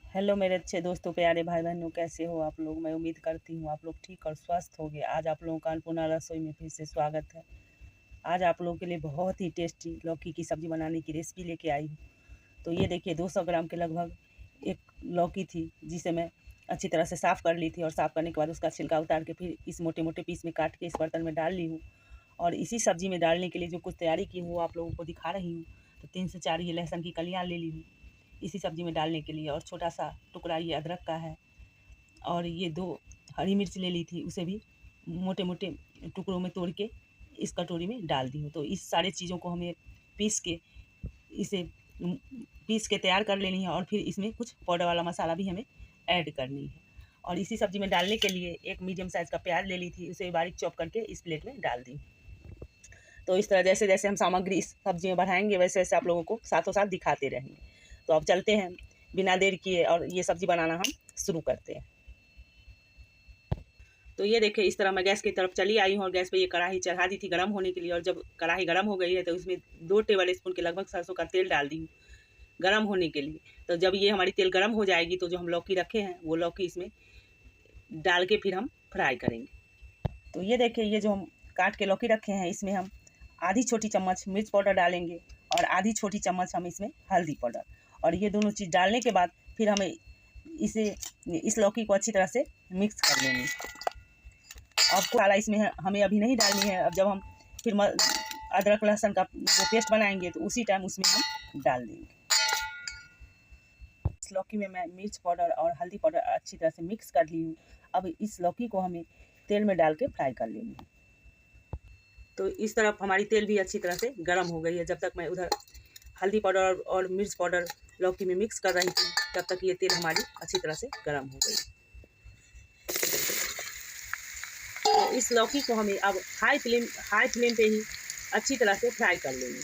Hello मेरे अच्छे दोस्तों, प्यारे भाई बहनों, कैसे हो आप लोग। मैं उम्मीद करती हूँ आप लोग ठीक और स्वस्थ होंगे। आज आप लोगों का अन्नपूर्णा रसोई में फिर से स्वागत है। आज आप लोगों के लिए बहुत ही टेस्टी लौकी की सब्ज़ी बनाने की रेसिपी लेके आई हूँ। तो ये देखिए 200 ग्राम के लगभग एक लौकी थी, जिसे मैं अच्छी तरह से साफ़ कर ली थी और साफ़ करने के बाद उसका छिलका उतार के फिर इस मोटे मोटे पीस में काट के इस बर्तन में डाल ली हूँ। और इसी सब्ज़ी में डालने के लिए जो कुछ तैयारी की हूँ वो आप लोगों को दिखा रही हूँ। तो 3 से 4 ये लहसुन की कलियाँ ले ली हूँ इसी सब्ज़ी में डालने के लिए, और छोटा सा टुकड़ा ये अदरक का है, और ये 2 हरी मिर्च ले ली थी, उसे भी मोटे मोटे टुकड़ों में तोड़ के इस कटोरी में डाल दी हूँ। तो इस सारे चीज़ों को हमें पीस के इसे पीस के तैयार कर लेनी है, और फिर इसमें कुछ पाउडर वाला मसाला भी हमें ऐड करनी है। और इसी सब्ज़ी में डालने के लिए एक मीडियम साइज़ का प्याज ले ली थी, उसे बारीक चॉप करके इस प्लेट में डाल दी। तो इस तरह जैसे जैसे हम सामग्री इस सब्ज़ी में बढ़ाएंगे वैसे वैसे आप लोगों को साथों साथ दिखाते रहेंगे। तो अब चलते हैं बिना देर किए और ये सब्ज़ी बनाना हम शुरू करते हैं। तो ये देखिए इस तरह मैं गैस की तरफ चली आई हूँ और गैस पे ये कढ़ाई चढ़ा दी थी गर्म होने के लिए। और जब कढ़ाई गर्म हो गई है तो इसमें 2 टेबल स्पून के लगभग सरसों का तेल डाल दी हूँ गर्म होने के लिए। तो जब ये हमारी तेल गर्म हो जाएगी तो जो हम लौकी रखे हैं वो लौकी इसमें डाल के फिर हम फ्राई करेंगे। तो ये देखिए ये जो हम काट के लौकी रखे हैं इसमें हम आधी छोटी चम्मच मिर्च पाउडर डालेंगे और आधी छोटी चम्मच हम इसमें हल्दी पाउडर, और ये दोनों चीज़ डालने के बाद फिर हमें इस लौकी को अच्छी तरह से मिक्स कर लेंगे। अब मसाला इसमें हमें अभी नहीं डालनी है। अब जब हम फिर अदरक लहसुन का जो पेस्ट बनाएंगे तो उसी टाइम उसमें हम डाल देंगे। इस लौकी में मैं मिर्च पाउडर और हल्दी पाउडर अच्छी तरह से मिक्स कर ली हूँ। अब इस लौकी को हमें तेल में डाल के फ्राई कर लेंगे। तो इस तरफ हमारी तेल भी अच्छी तरह से गर्म हो गई है। जब तक मैं उधर हल्दी पाउडर और मिर्च पाउडर लौकी में मिक्स कर रही थी तब तक ये तेल हमारी अच्छी तरह से गर्म हो गई। तो इस लौकी को हमें अब हाई फ्लेम पे ही अच्छी तरह से फ्राई कर लेंगे।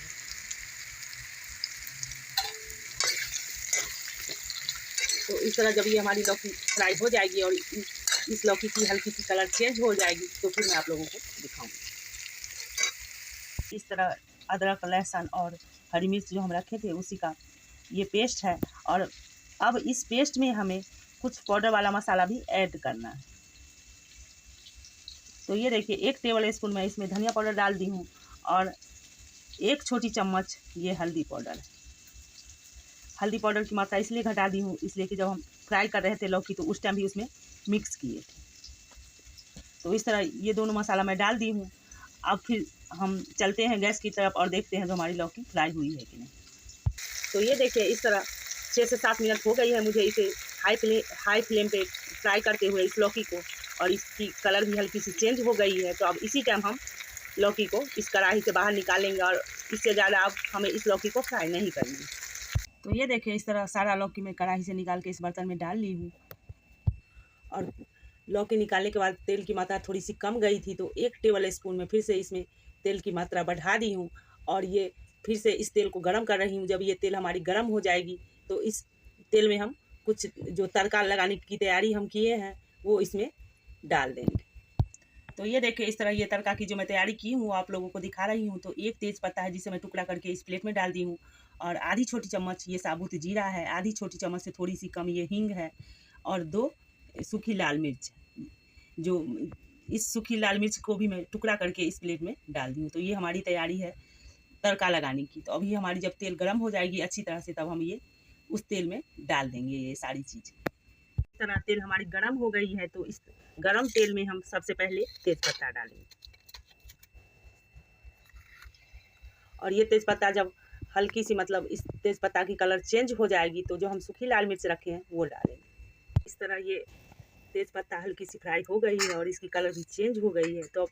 तो इस तरह जब ये हमारी लौकी फ्राई हो जाएगी और इस लौकी की हल्की सी कलर चेंज हो जाएगी तो फिर मैं आप लोगों को दिखाऊंगी। इस तरह अदरक लहसुन और हरी मिर्च जो हम रखे थे उसी का ये पेस्ट है। और अब इस पेस्ट में हमें कुछ पाउडर वाला मसाला भी ऐड करना है। तो ये देखिए 1 टेबल स्पून मैं इसमें धनिया पाउडर डाल दी हूँ, और 1 छोटी चम्मच ये हल्दी पाउडर है। हल्दी पाउडर की मात्रा इसलिए घटा दी हूँ इसलिए कि जब हम फ्राई कर रहे थे लौकी तो उस टाइम भी उसमें मिक्स किए थे। तो इस तरह ये दोनों मसाला मैं डाल दी हूँ। अब फिर हम चलते हैं गैस की तरफ और देखते हैं जो हमारी लौकी फ्राई हुई है कि नहीं। तो ये देखिए इस तरह 6 से 7 मिनट हो गई है मुझे इसे हाई फ्लेम पे फ्राई करते हुए इस लौकी को, और इसकी कलर भी हल्की सी चेंज हो गई है। तो अब इसी टाइम हम लौकी को इस कढ़ाई से बाहर निकालेंगे, और इससे ज़्यादा अब हमें इस लौकी को फ्राई नहीं करनी। तो ये देखिए इस तरह सारा लौकी मैं कढ़ाई से निकाल के इस बर्तन में डाल ली हूँ। और लौकी निकालने के बाद तेल की मात्रा थोड़ी सी कम गई थी तो 1 टेबल स्पून में फिर से इसमें तेल की मात्रा बढ़ा दी हूँ, और ये फिर से इस तेल को गरम कर रही हूँ। जब ये तेल हमारी गरम हो जाएगी तो इस तेल में हम कुछ जो तड़का लगाने की तैयारी हम किए हैं वो इसमें डाल देंगे। तो ये देखिए इस तरह ये तड़का की जो मैं तैयारी की हूँ आप लोगों को दिखा रही हूँ। तो 1 तेज पत्ता है जिसे मैं टुकड़ा करके इस प्लेट में डाल दी हूँ, और आधी छोटी चम्मच ये साबुत जीरा है, आधी छोटी चम्मच से थोड़ी सी कम ये हींग है, और 2 सूखी लाल मिर्च। जो इस सूखी लाल मिर्च को भी मैं टुकड़ा करके इस प्लेट में डाल दी हूँ। तो ये हमारी तैयारी है तड़का लगाने की। तो अभी हमारी जब तेल गर्म हो जाएगी अच्छी तरह से तब हम ये उस तेल में डाल देंगे ये सारी चीज़। इस तरह तेल हमारी गर्म हो गई है तो इस गरम तेल में हम सबसे पहले तेज़पत्ता डालेंगे, और ये तेज़पत्ता जब हल्की सी मतलब इस तेज़पत्ता की कलर चेंज हो जाएगी तो जो हम सूखी लाल मिर्च रखे हैं वो डालेंगे। इस तरह ये तेज़पत्ता हल्की सी फ्राई हो गई है और इसकी कलर भी चेंज हो गई है। तो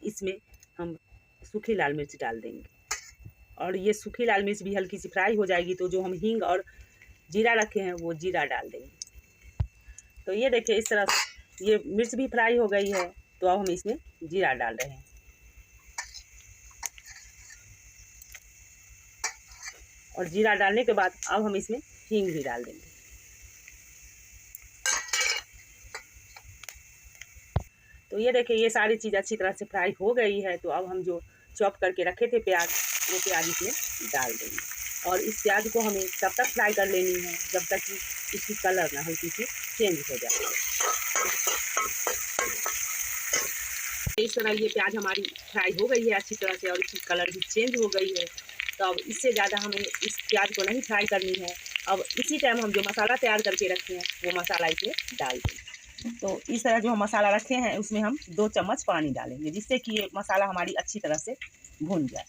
इसमें हम सूखी लाल मिर्च डाल देंगे, और ये सूखी लाल मिर्च भी हल्की सी फ्राई हो जाएगी तो जो हम हींग और जीरा रखे हैं वो जीरा डाल देंगे। तो ये देखिए इस तरह ये मिर्च भी फ्राई हो गई है तो अब हम इसमें जीरा डाल रहे हैं, और जीरा डालने के बाद अब हम इसमें हींग भी डाल देंगे। तो ये देखिए ये सारी चीज़ अच्छी तरह से फ्राई हो गई है। तो अब हम जो चॉप करके रखे थे प्याज वो प्याज इसमें डाल देंगे, और इस प्याज को हमें तब तक फ्राई कर लेनी है जब तक कि इसकी कलर ना हल्की सी चेंज हो जाए। इस तरह ये प्याज हमारी फ्राई हो गई है अच्छी तरह से और इसकी कलर भी चेंज हो गई है। तो अब इससे ज़्यादा हमें इस प्याज को नहीं फ्राई करनी है। अब इसी टाइम हम जो मसाला तैयार करके रखे हैं वो मसाला इसमें डाल देंगे। तो इस तरह जो हम मसाला रखे हैं उसमें हम 2 चम्मच पानी डालेंगे, जिससे कि ये मसाला हमारी अच्छी तरह से भून जाए।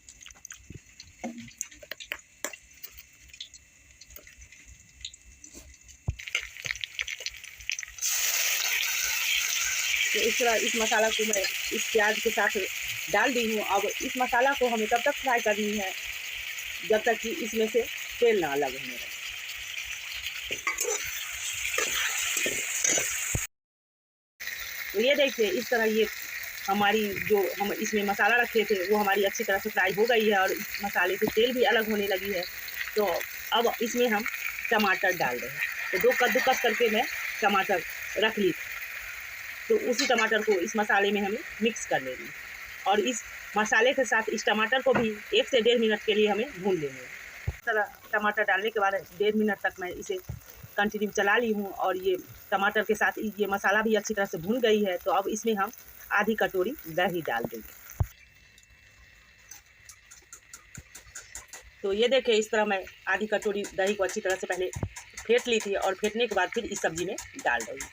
तो इस तरह इस मसाला को मैं इस प्याज के साथ डाल दी हूँ। अब इस मसाला को हमें तब तक फ्राई करनी है जब तक कि इसमें से तेल ना अलग होने लगे। तो ये देखिए इस तरह ये हमारी जो हम इसमें मसाला रखे थे वो हमारी अच्छी तरह से फ्राई हो गई है और इस मसाले से तेल भी अलग होने लगी है। तो अब इसमें हम टमाटर डाल रहे हैं। तो 2 कद्दूकस करके मैं टमाटर रख ली, तो उसी टमाटर को इस मसाले में हमें मिक्स कर लेंगे और इस मसाले के साथ इस टमाटर को भी 1 से 1.5 मिनट के लिए हमें भून लेंगे। इस तरह टमाटर डालने के बाद 1.5 मिनट तक मैं इसे कंटिन्यू चला ली हूँ और ये टमाटर के साथ ये मसाला भी अच्छी तरह से भून गई है। तो अब इसमें हम आधी कटोरी दही डाल देंगे। तो ये देखिए इस तरह मैं आधी कटोरी दही को अच्छी तरह से पहले फेंट ली थी और फेंटने के बाद फिर इस सब्जी में डाल रही हूँ।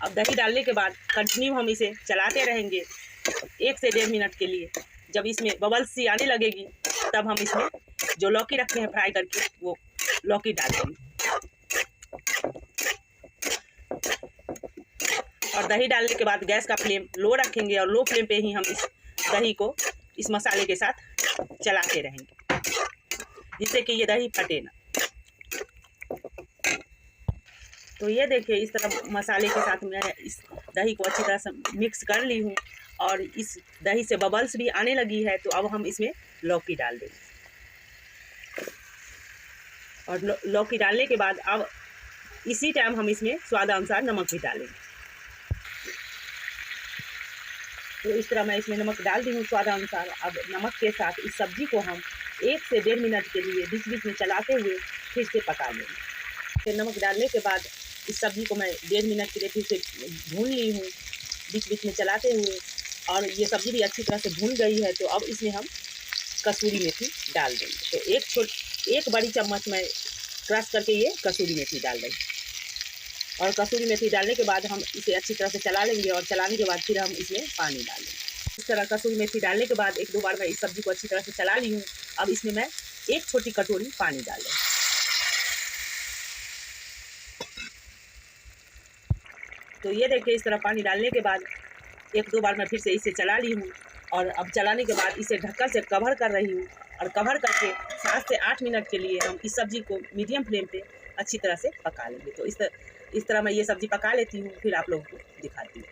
अब दही डालने के बाद कंटिन्यू हम इसे चलाते रहेंगे 1 से 1.5 मिनट के लिए। जब इसमें बबल्स सी आने लगेगी तब हम इसमें जो लौकी रखे हैं फ्राई करके वो लौकी डाल देंगे। और दही डालने के बाद गैस का फ्लेम लो रखेंगे और लो फ्लेम पे ही हम इस दही को इस मसाले के साथ चलाते रहेंगे, जिससे कि ये दही फटे ना। तो ये देखिए इस तरह मसाले के साथ मैं इस दही को अच्छी तरह से मिक्स कर ली हूँ और इस दही से बबल्स भी आने लगी है। तो अब हम इसमें लौकी डाल देंगे और लौकी डालने के बाद अब इसी टाइम हम इसमें स्वादानुसार नमक भी डालेंगे। तो इस तरह मैं इसमें नमक डाल दी हूँ स्वादानुसार। अब नमक के साथ इस सब्ज़ी को हम 1 से 1.5 मिनट के लिए बीच बीच में चलाते हुए फिर से पका लेंगे। फिर नमक डालने के बाद इस सब्ज़ी को मैं 1.5 मिनट के लिए फिर से भून ली हूँ बीच बीच में चलाते हुए और ये सब्ज़ी भी अच्छी तरह से भून गई है। तो अब इसमें हम कसूरी मेथी डाल देंगे। तो एक बड़ी चम्मच मैं क्रश करके ये कसूरी मेथी डाल देंगे और कसूरी मेथी डालने के बाद हम इसे अच्छी तरह से चला लेंगे और चलाने के बाद फिर हम इसमें पानी डाल देंगे। इस तरह कसूरी मेथी डालने के बाद 1-2 बार मैं इस सब्ज़ी को अच्छी तरह से चला ली हूँ। अब इसमें मैं 1 छोटी कटोरी पानी डाल दूँगी। तो ये देखिए इस तरह पानी डालने के बाद 1-2 बार मैं फिर से इसे चला ली हूँ और अब चलाने के बाद इसे ढक्कन से कवर कर रही हूँ और कवर करके 7 से 8 मिनट के लिए हम इस सब्ज़ी को मीडियम फ्लेम पे अच्छी तरह से पका लेंगे। तो इस तरह मैं ये सब्ज़ी पका लेती हूँ, फिर आप लोगों को दिखाती हूँ।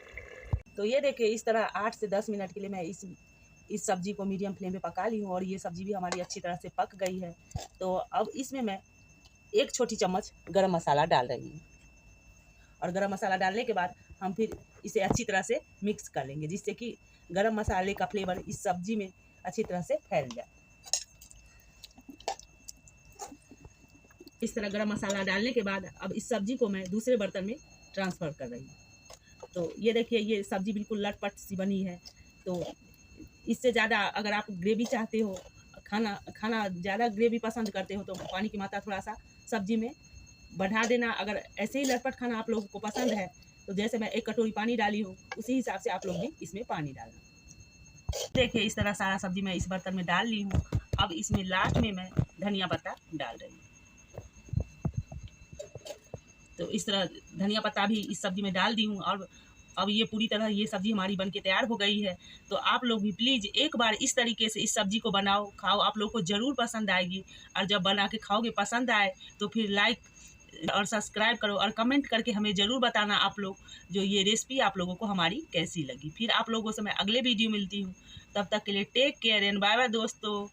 तो ये देखिए इस तरह 8 से 10 मिनट के लिए मैं इस सब्ज़ी को मीडियम फ्लेम पे पका ली हूँ और ये सब्ज़ी भी हमारी अच्छी तरह से पक गई है। तो अब इसमें मैं 1 छोटी चम्मच गरम मसाला डाल रही हूँ और गरम मसाला डालने के बाद हम फिर इसे अच्छी तरह से मिक्स कर लेंगे, जिससे कि गरम मसाले का फ्लेवर इस सब्ज़ी में अच्छी तरह से फैल जाए। इस तरह गरम मसाला डालने के बाद अब इस सब्ज़ी को मैं दूसरे बर्तन में ट्रांसफ़र कर रही हूँ। तो ये देखिए ये सब्ज़ी बिल्कुल लटपट सी बनी है। तो इससे ज़्यादा अगर आप ग्रेवी चाहते हो, खाना ज़्यादा ग्रेवी पसंद करते हो तो पानी की मात्रा थोड़ा सा सब्ज़ी में बढ़ा देना। अगर ऐसे ही लटपट खाना आप लोगों को पसंद है तो जैसे मैं 1 कटोरी पानी डाली हूँ उसी हिसाब से आप लोग भी इसमें पानी डालना। देखिए इस तरह सारा सब्ज़ी मैं इस बर्तन में डाल ली हूँ। अब इसमें लास्ट में मैं धनिया पत्ता डाल रही हूँ। तो इस तरह धनिया पत्ता भी इस सब्ज़ी में डाल दी हूँ और अब ये पूरी तरह ये सब्ज़ी हमारी बनके तैयार हो गई है। तो आप लोग भी प्लीज़ एक बार इस तरीके से इस सब्ज़ी को बनाओ, खाओ, आप लोग को ज़रूर पसंद आएगी। और जब बना के खाओगे पसंद आए तो फिर लाइक और सब्सक्राइब करो और कमेंट करके हमें ज़रूर बताना आप लोग जो ये रेसिपी आप लोगों को हमारी कैसी लगी। फिर आप लोगों से मैं अगले वीडियो मिलती हूँ। तब तक के लिए take care and bye bye दोस्तों।